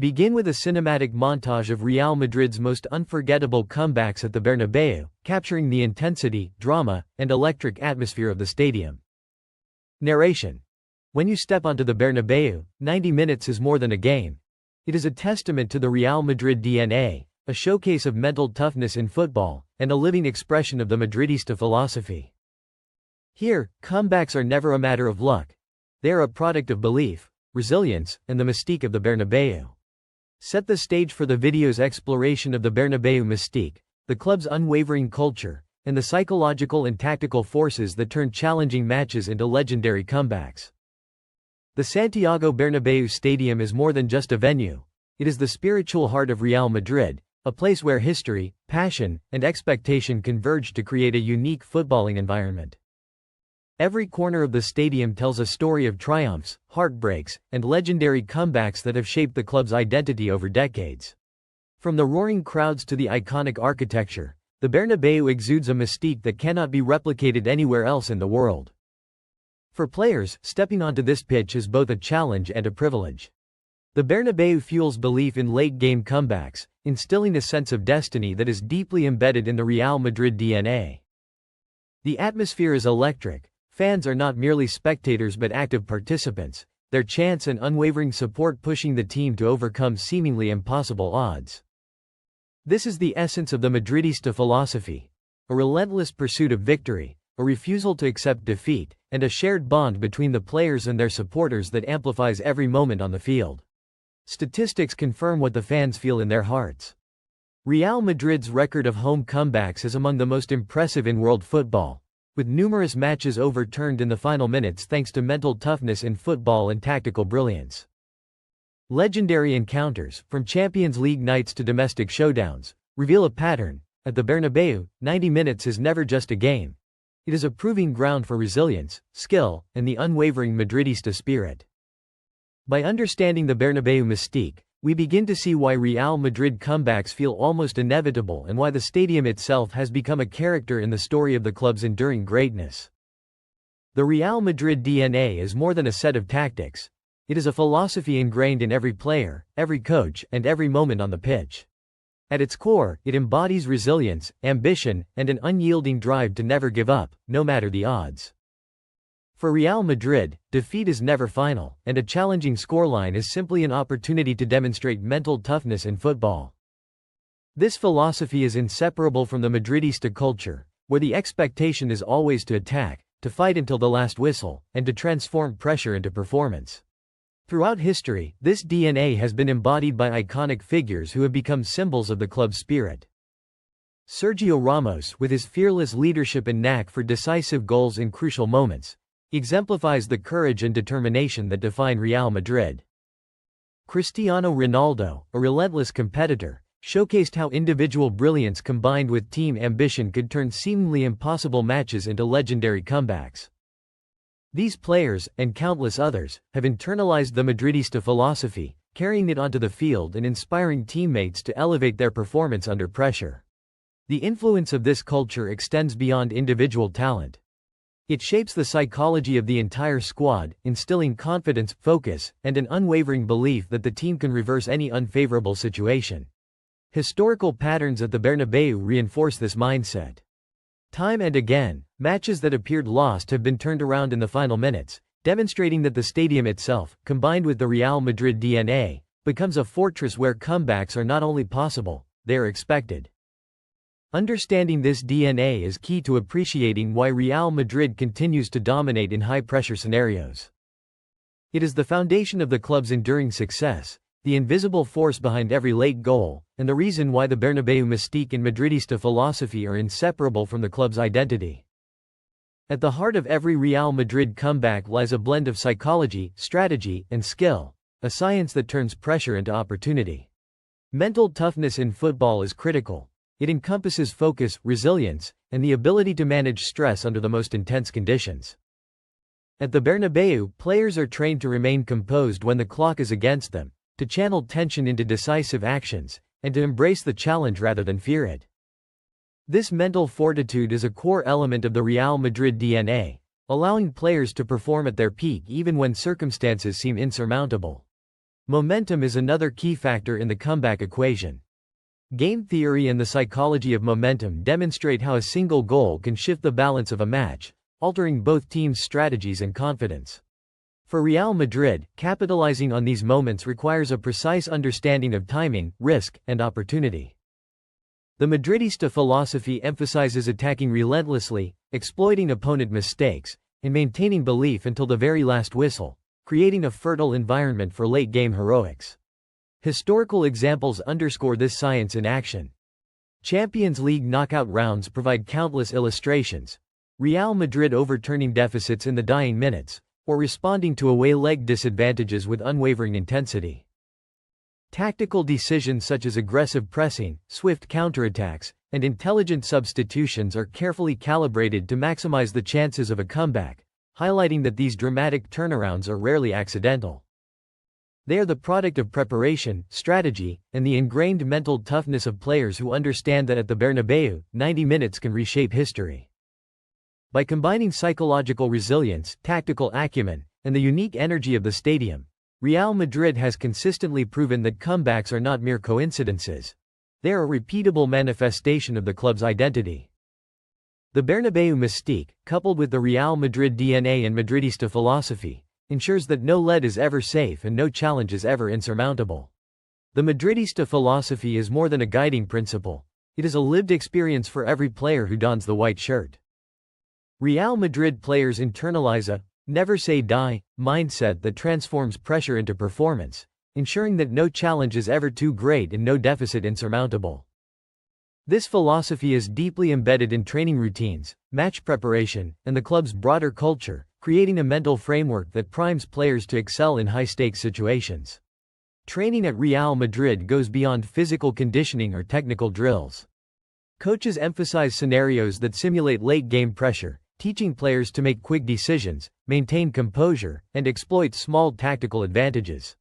Begin with a cinematic montage of Real Madrid's most unforgettable comebacks at the Bernabeu, capturing the intensity, drama, and electric atmosphere of the stadium. Narration. When you step onto the Bernabeu, 90 minutes is more than a game. It is a testament to the Real Madrid DNA, a showcase of mental toughness in football, and a living expression of the Madridista philosophy. Here, comebacks are never a matter of luck. They are a product of belief, resilience, and the mystique of the Bernabeu. Set the stage for the video's exploration of the Bernabeu mystique, the club's unwavering culture, and the psychological and tactical forces that turn challenging matches into legendary comebacks. The Santiago Bernabéu Stadium is more than just a venue. It is the spiritual heart of Real Madrid, a place where history, passion, and expectation converge to create a unique footballing environment. Every corner of the stadium tells a story of triumphs, heartbreaks, and legendary comebacks that have shaped the club's identity over decades. From the roaring crowds to the iconic architecture, the Bernabeu exudes a mystique that cannot be replicated anywhere else in the world. For players, stepping onto this pitch is both a challenge and a privilege. The Bernabeu fuels belief in late-game comebacks, instilling a sense of destiny that is deeply embedded in the Real Madrid DNA. The atmosphere is electric. Fans are not merely spectators but active participants, their chants and unwavering support pushing the team to overcome seemingly impossible odds. This is the essence of the Madridista philosophy: a relentless pursuit of victory, a refusal to accept defeat, and a shared bond between the players and their supporters that amplifies every moment on the field. Statistics confirm what the fans feel in their hearts. Real Madrid's record of home comebacks is among the most impressive in world football, with numerous matches overturned in the final minutes thanks to mental toughness in football and tactical brilliance. Legendary encounters, from Champions League nights to domestic showdowns, reveal a pattern. At the Bernabeu, 90 minutes is never just a game. It is a proving ground for resilience, skill, and the unwavering Madridista spirit. By understanding the Bernabeu mystique, we begin to see why Real Madrid comebacks feel almost inevitable and why the stadium itself has become a character in the story of the club's enduring greatness. The Real Madrid DNA is more than a set of tactics. It is a philosophy ingrained in every player, every coach, and every moment on the pitch. At its core, it embodies resilience, ambition, and an unyielding drive to never give up, no matter the odds. For Real Madrid, defeat is never final, and a challenging scoreline is simply an opportunity to demonstrate mental toughness in football. This philosophy is inseparable from the Madridista culture, where the expectation is always to attack, to fight until the last whistle, and to transform pressure into performance. Throughout history, this DNA has been embodied by iconic figures who have become symbols of the club's spirit. Sergio Ramos, with his fearless leadership and knack for decisive goals in crucial moments, exemplifies the courage and determination that define Real Madrid. Cristiano Ronaldo, a relentless competitor, showcased how individual brilliance combined with team ambition could turn seemingly impossible matches into legendary comebacks. These players, and countless others, have internalized the Madridista philosophy, carrying it onto the field and inspiring teammates to elevate their performance under pressure. The influence of this culture extends beyond individual talent. It shapes the psychology of the entire squad, instilling confidence, focus, and an unwavering belief that the team can reverse any unfavorable situation. Historical patterns at the Bernabeu reinforce this mindset. Time and again, matches that appeared lost have been turned around in the final minutes, demonstrating that the stadium itself, combined with the Real Madrid DNA, becomes a fortress where comebacks are not only possible, they are expected. Understanding this DNA is key to appreciating why Real Madrid continues to dominate in high-pressure scenarios. It is the foundation of the club's enduring success, the invisible force behind every late goal, and the reason why the Bernabeu mystique and Madridista philosophy are inseparable from the club's identity. At the heart of every Real Madrid comeback lies a blend of psychology, strategy, and skill, a science that turns pressure into opportunity. Mental toughness in football is critical. It encompasses focus, resilience, and the ability to manage stress under the most intense conditions. At the Bernabeu, players are trained to remain composed when the clock is against them, to channel tension into decisive actions, and to embrace the challenge rather than fear it. This mental fortitude is a core element of the Real Madrid DNA, allowing players to perform at their peak even when circumstances seem insurmountable. Momentum is another key factor in the comeback equation. Game theory and the psychology of momentum demonstrate how a single goal can shift the balance of a match, altering both teams' strategies and confidence. For Real Madrid, capitalizing on these moments requires a precise understanding of timing, risk, and opportunity. The Madridista philosophy emphasizes attacking relentlessly, exploiting opponent mistakes, and maintaining belief until the very last whistle, creating a fertile environment for late-game heroics. Historical examples underscore this science in action. Champions League knockout rounds provide countless illustrations. Real Madrid overturning deficits in the dying minutes, or responding to away leg disadvantages with unwavering intensity. Tactical decisions such as aggressive pressing, swift counterattacks, and intelligent substitutions are carefully calibrated to maximize the chances of a comeback, highlighting that these dramatic turnarounds are rarely accidental. They are the product of preparation, strategy, and the ingrained mental toughness of players who understand that at the Bernabeu, 90 minutes can reshape history. By combining psychological resilience, tactical acumen, and the unique energy of the stadium, Real Madrid has consistently proven that comebacks are not mere coincidences. They are a repeatable manifestation of the club's identity. The Bernabeu mystique, coupled with the Real Madrid DNA and Madridista philosophy, ensures that no lead is ever safe and no challenge is ever insurmountable. The Madridista philosophy is more than a guiding principle. It is a lived experience for every player who dons the white shirt. Real Madrid players internalize a never say die mindset that transforms pressure into performance, ensuring that no challenge is ever too great and no deficit insurmountable. This philosophy is deeply embedded in training routines, match preparation, and the club's broader culture, creating a mental framework that primes players to excel in high-stakes situations. Training at Real Madrid goes beyond physical conditioning or technical drills. Coaches emphasize scenarios that simulate late-game pressure, teaching players to make quick decisions, maintain composure, and exploit small tactical advantages.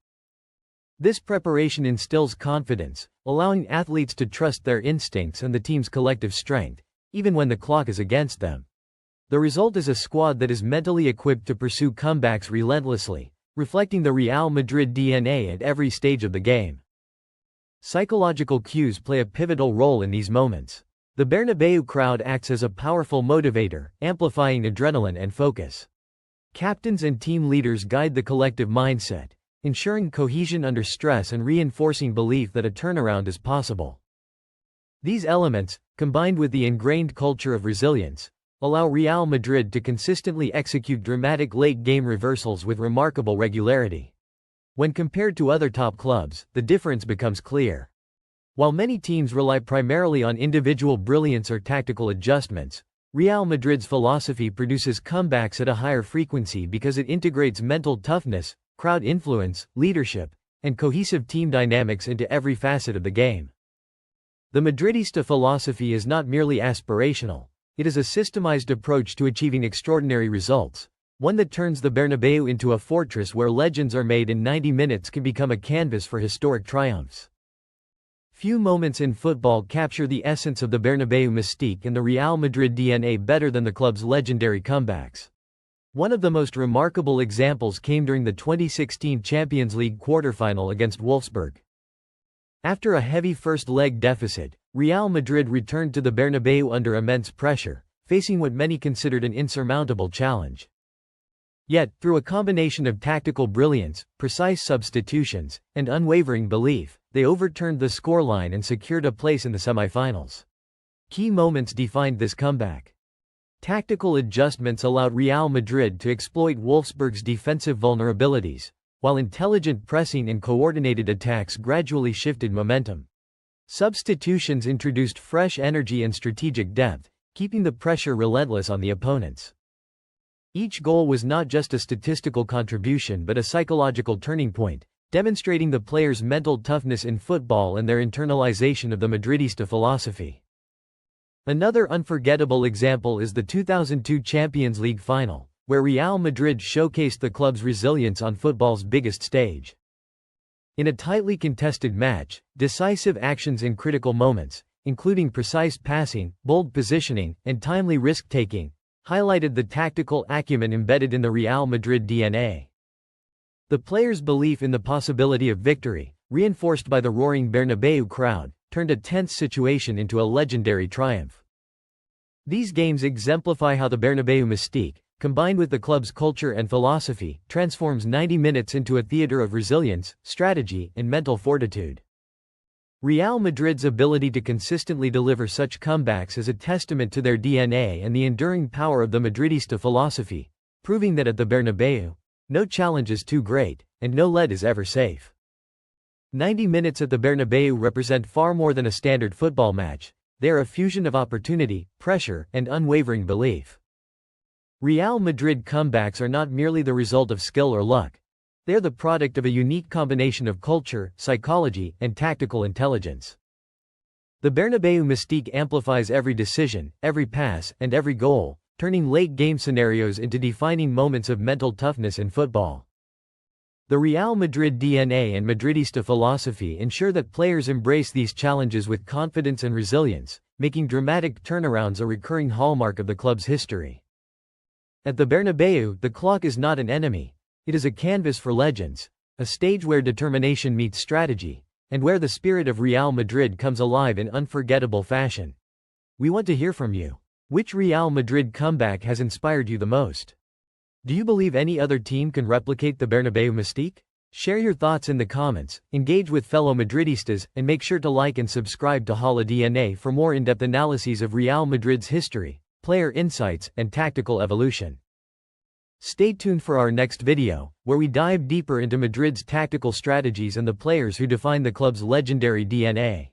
This preparation instills confidence, allowing athletes to trust their instincts and the team's collective strength, even when the clock is against them. The result is a squad that is mentally equipped to pursue comebacks relentlessly, reflecting the Real Madrid DNA at every stage of the game. Psychological cues play a pivotal role in these moments. The Bernabeu crowd acts as a powerful motivator, amplifying adrenaline and focus. Captains and team leaders guide the collective mindset, ensuring cohesion under stress and reinforcing belief that a turnaround is possible. These elements, combined with the ingrained culture of resilience, allow Real Madrid to consistently execute dramatic late-game reversals with remarkable regularity. When compared to other top clubs, the difference becomes clear. While many teams rely primarily on individual brilliance or tactical adjustments, Real Madrid's philosophy produces comebacks at a higher frequency because it integrates mental toughness, crowd influence, leadership, and cohesive team dynamics into every facet of the game. The Madridista philosophy is not merely aspirational, it is a systemized approach to achieving extraordinary results, one that turns the Bernabeu into a fortress where legends are made and 90 minutes can become a canvas for historic triumphs. Few moments in football capture the essence of the Bernabeu mystique and the Real Madrid DNA better than the club's legendary comebacks. One of the most remarkable examples came during the 2016 Champions League quarterfinal against Wolfsburg. After a heavy first-leg deficit, Real Madrid returned to the Bernabeu under immense pressure, facing what many considered an insurmountable challenge. Yet, through a combination of tactical brilliance, precise substitutions, and unwavering belief, they overturned the scoreline and secured a place in the semifinals. Key moments defined this comeback. Tactical adjustments allowed Real Madrid to exploit Wolfsburg's defensive vulnerabilities, while intelligent pressing and coordinated attacks gradually shifted momentum. Substitutions introduced fresh energy and strategic depth, keeping the pressure relentless on the opponents. Each goal was not just a statistical contribution but a psychological turning point, demonstrating the players' mental toughness in football and their internalization of the Madridista philosophy. Another unforgettable example is the 2002 Champions League final, where Real Madrid showcased the club's resilience on football's biggest stage. In a tightly contested match, decisive actions in critical moments, including precise passing, bold positioning, and timely risk-taking, highlighted the tactical acumen embedded in the Real Madrid DNA. The players' belief in the possibility of victory, reinforced by the roaring Bernabeu crowd, turned a tense situation into a legendary triumph. These games exemplify how the Bernabeu mystique, combined with the club's culture and philosophy, transforms 90 minutes into a theater of resilience, strategy, and mental fortitude. Real Madrid's ability to consistently deliver such comebacks is a testament to their DNA and the enduring power of the Madridista philosophy, proving that at the Bernabeu, no challenge is too great, and no lead is ever safe. 90 minutes at the Bernabeu represent far more than a standard football match. They are a fusion of opportunity, pressure, and unwavering belief. Real Madrid comebacks are not merely the result of skill or luck. They are the product of a unique combination of culture, psychology, and tactical intelligence. The Bernabeu mystique amplifies every decision, every pass, and every goal, turning late-game scenarios into defining moments of mental toughness in football. The Real Madrid DNA and Madridista philosophy ensure that players embrace these challenges with confidence and resilience, making dramatic turnarounds a recurring hallmark of the club's history. At the Bernabeu, the clock is not an enemy. It is a canvas for legends, a stage where determination meets strategy, and where the spirit of Real Madrid comes alive in unforgettable fashion. We want to hear from you. Which Real Madrid comeback has inspired you the most? Do you believe any other team can replicate the Bernabeu mystique? Share your thoughts in the comments, engage with fellow Madridistas, and make sure to like and subscribe to HalaDNA for more in-depth analyses of Real Madrid's history, player insights, and tactical evolution. Stay tuned for our next video, where we dive deeper into Madrid's tactical strategies and the players who define the club's legendary DNA.